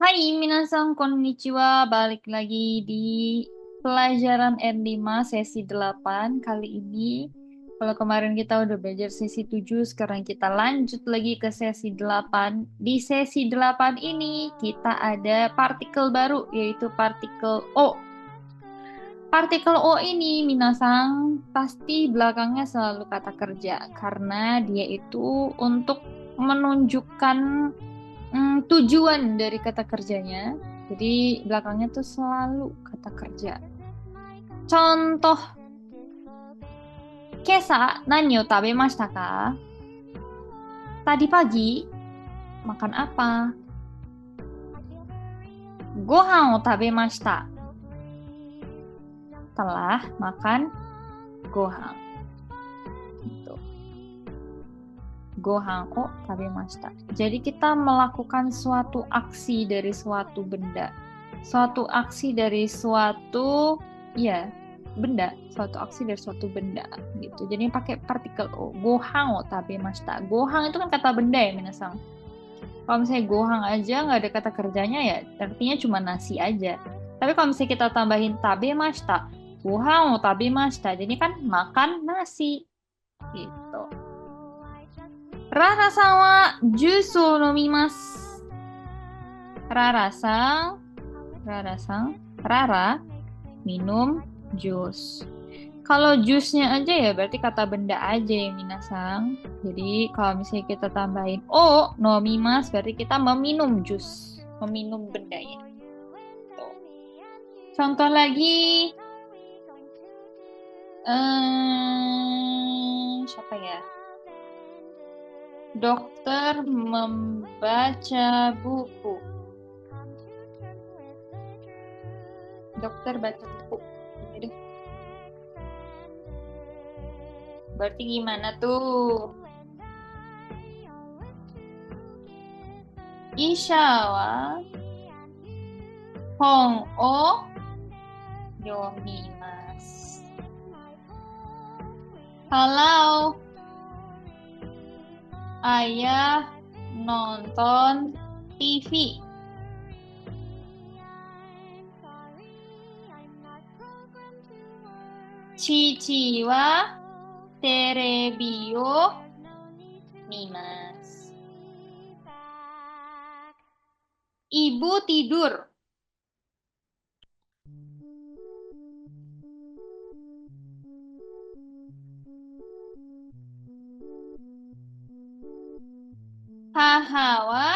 Hai, minasan konnichiwa. Balik lagi di pelajaran N5 sesi 8 kali ini. Kalau kemarin kita udah belajar sesi 7, sekarang kita lanjut lagi ke sesi 8. Di sesi 8 ini kita ada partikel baru, yaitu partikel O. Partikel O ini, minasang, pasti belakangnya selalu kata kerja. Karena dia itu untuk menunjukkan tujuan dari kata kerjanya. Jadi belakangnya tuh selalu kata kerja. Contoh, kesa nani o tabemashita ka? Tadi pagi makan apa? Gohan o tabemashita. Telah makan gohan. Gitu. Gohan o tabemashita. Jadi kita melakukan suatu aksi dari suatu benda. Suatu aksi dari suatu, ya, benda, suatu aksi dari suatu benda gitu. Jadi pakai partikel o. Gohan o tabemashita. Gohan itu kan kata benda ya, minasang. Kalau misalnya gohan aja nggak ada kata kerjanya ya, artinya cuma nasi aja. Tapi kalau misalnya kita tambahin tabemashita, gohan o tabemashita, jadi kan makan nasi gitu. Rara-san wa juice o nomimasu. Rara-san, Rara-san, Rara minum jus. Kalau jusnya aja ya berarti kata benda aja ya minasang. Jadi kalau misalnya kita tambahin o, nomimas berarti kita meminum jus, meminum bendanya. Tuh. Contoh lagi, siapa ya? Dokter membaca buku. Dokter baca buku. Ini deh. Berarti gimana tuh? Isha wa hon o yomimasu. Kalau ayah nonton TV. Cici wa terebi o mimasu. Ibu tidur. Haha wa,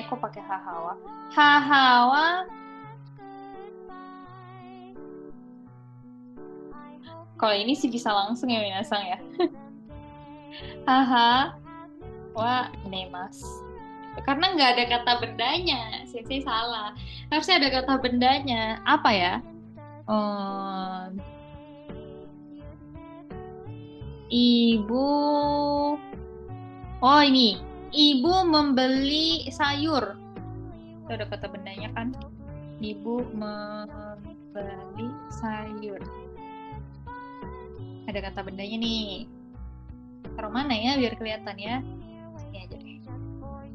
kok pakai haha wa? Haha wa, kalau ini sih bisa langsung ya minasang ya. Haha wa nemasu. Karena nggak ada kata bendanya, sensei salah. Harusnya ada kata bendanya. Apa ya? Ibu, oh ini, ibu membeli sayur. Itu ada kata bendanya kan? Ibu membeli sayur. Ada kata bendanya nih. Taruh mana ya biar kelihatan ya? Sini aja deh.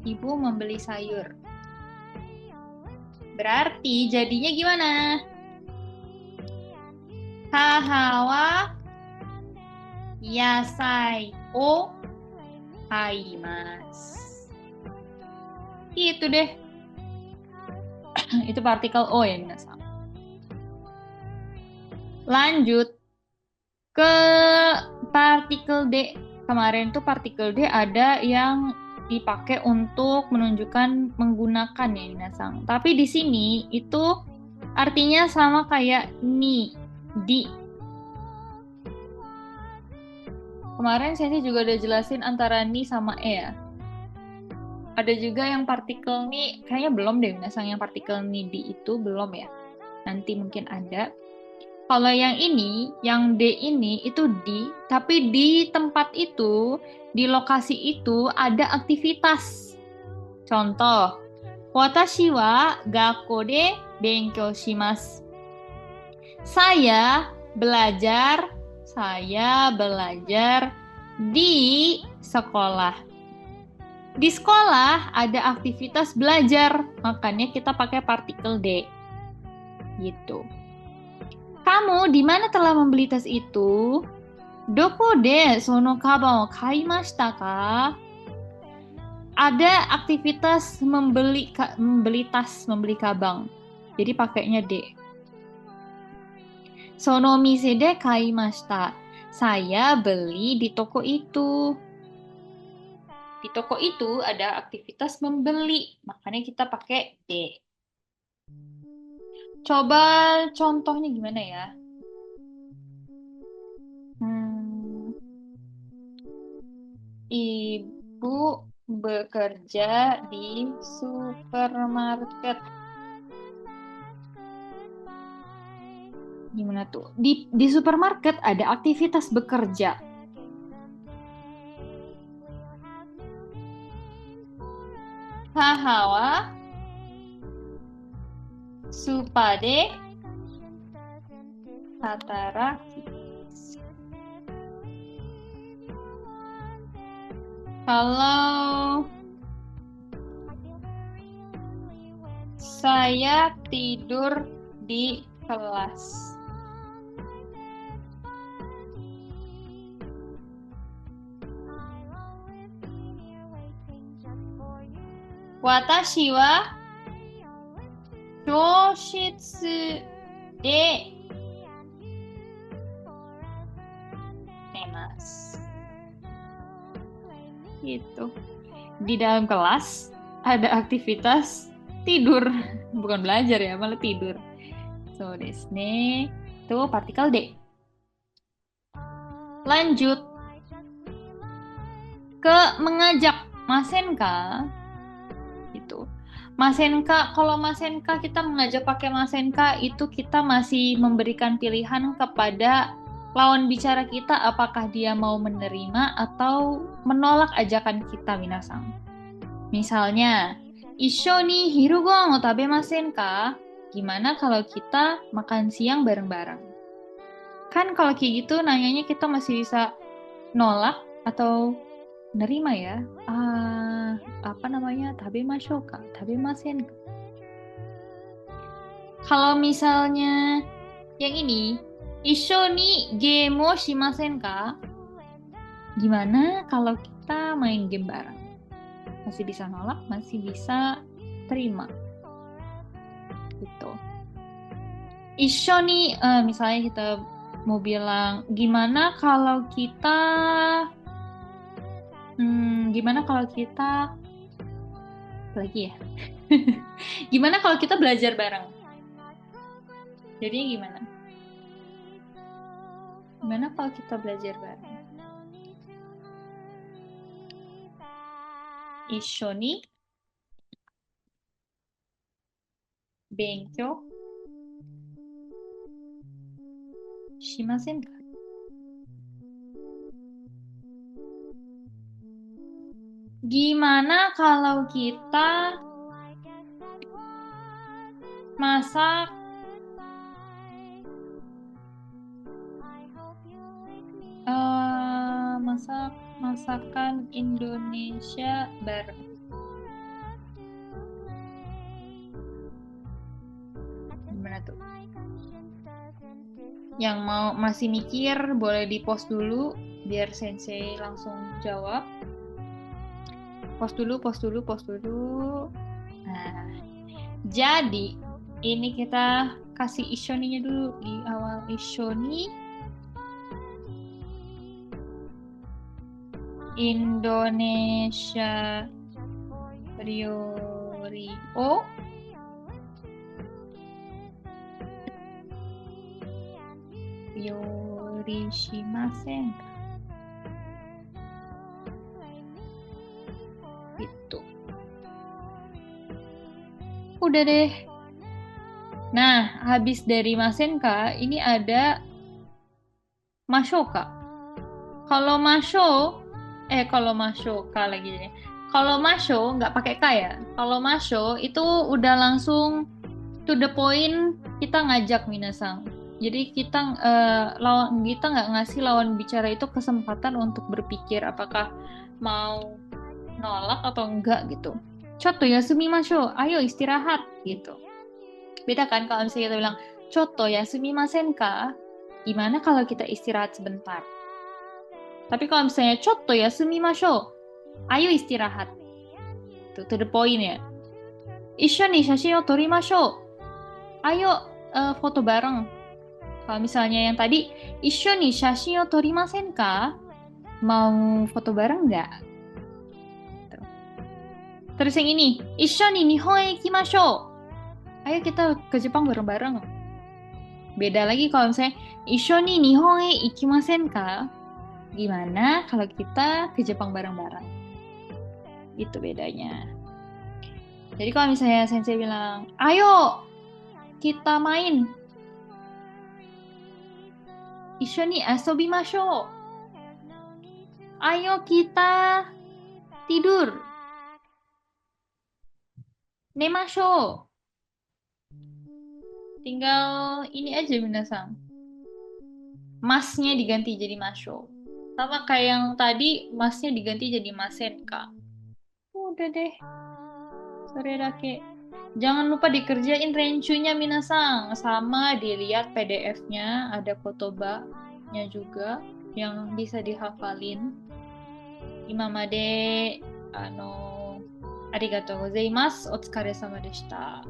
Ibu membeli sayur. Berarti jadinya gimana? Haha wa yasai o haimasu. Itu deh. Itu partikel o ya minasan. Lanjut ke partikel D. Kemarin tuh partikel D ada yang dipakai untuk menunjukkan menggunakan ya minasan. Tapi di sini itu artinya sama kayak ni, di. Kemarin saya juga udah jelasin antara ni sama e ya. Ada juga yang partikel ni, kayaknya belum deh minasang, yang partikel ni di itu belum ya. Nanti mungkin ada. Kalau yang ini, yang D ini itu di, tapi di tempat itu, di lokasi itu ada aktivitas. Contoh, watashi wa gakko de benkyou shimasu. Saya belajar di sekolah. Di sekolah ada aktivitas belajar, makanya kita pakai partikel D. Gitu. Kamu di mana telah membeli tas itu? Doko de sono kaban o kaimashita ka? Ada aktivitas membeli tas, membeli kabang. Jadi pakainya D. Sono mise de kaimashita. Saya beli di toko itu. Di toko itu ada aktivitas membeli, makanya kita pakai D. Coba contohnya gimana ya? Ibu bekerja di supermarket. Gimana tuh? Di supermarket ada aktivitas bekerja. Haha wa supade hataraki. Kalau saya tidur di kelas. Watashi wa kyoshitsu de nemasu. Gitu. Di dalam kelas ada aktivitas tidur, bukan belajar ya, malah tidur. So desu ne. Itu partikel D. Lanjut ke mengajak. Masenka gitu. Masenka, kalau masenka kita mengajak pakai masenka itu kita masih memberikan pilihan kepada lawan bicara kita apakah dia mau menerima atau menolak ajakan kita, minasang. Misalnya, Issho ni hirugohan o tabemasen ka? Gimana kalau kita makan siang bareng-bareng? Kan kalau kayak gitu nanyanya kita masih bisa nolak atau nerima ya. Apa namanya? Tabemashou ka? Tabemasen ka? Kalau misalnya yang ini, Issho ni game o shimasen ka? Gimana kalau kita main game bareng? Masih bisa nolak, masih bisa terima. Gitu. Issho ni, misalnya kita mau bilang, gimana kalau kita lagi ya? Gimana kalau kita belajar bareng? Jadi gimana? Gimana kalau kita belajar bareng? Issho ni benkyou shimasen ka? Gimana kalau kita masak masakan Indonesia bareng? Gimana tuh? Yang mau masih mikir boleh di post dulu biar sensei langsung jawab. Post dulu. Nah, jadi ini kita kasih Issho-nya dulu di awal. Issho ni Indonesia Ryori o yorishimasen ka? Gitu. Udah deh. Nah, habis dari masenka, ini ada mashoka. Kalau mashoka lagi nih. Kalau masho nggak pakai k ya. Kalau masho itu udah langsung to the point, kita ngajak minasang. Jadi kita nggak ngasih lawan bicara itu kesempatan untuk berpikir apakah mau nolak atau enggak gitu. Chotto yasumimashou, ayo istirahat gitu. Beda kan kalau misalnya kita bilang chotto yasumimasen ka? Gimana kalau kita istirahat sebentar? Tapi kalau misalnya chotto yasumimashou, ayo istirahat. Tuh, to the point ya. Issho ni shashin o torimashou. Ayo foto bareng. Kalau misalnya yang tadi, issho ni shashin o torimasen ka? Mau foto bareng nggak? Tuh. Terus yang ini, issho ni Nihon e ikimashou. Ayo kita ke Jepang bareng-bareng. Beda lagi kalau misalnya, issho ni Nihon e ikimasen ka? Gimana kalau kita ke Jepang bareng-bareng? Itu bedanya. Jadi kalau misalnya sensei bilang, ayo kita main. Issho ni asobimashou. Ayo kita tidur. Nemashou. Tinggal ini aja minasang. Masnya diganti jadi masho. Sama kayak yang tadi, masnya diganti jadi masenka. Udah deh. Sore dake. Jangan lupa dikerjain rencunya minasang. Sama dilihat PDF-nya, ada kotoba-nya juga yang bisa dihafalin. Imamade, arigatou gozaimasu. Otsukare sama deshita.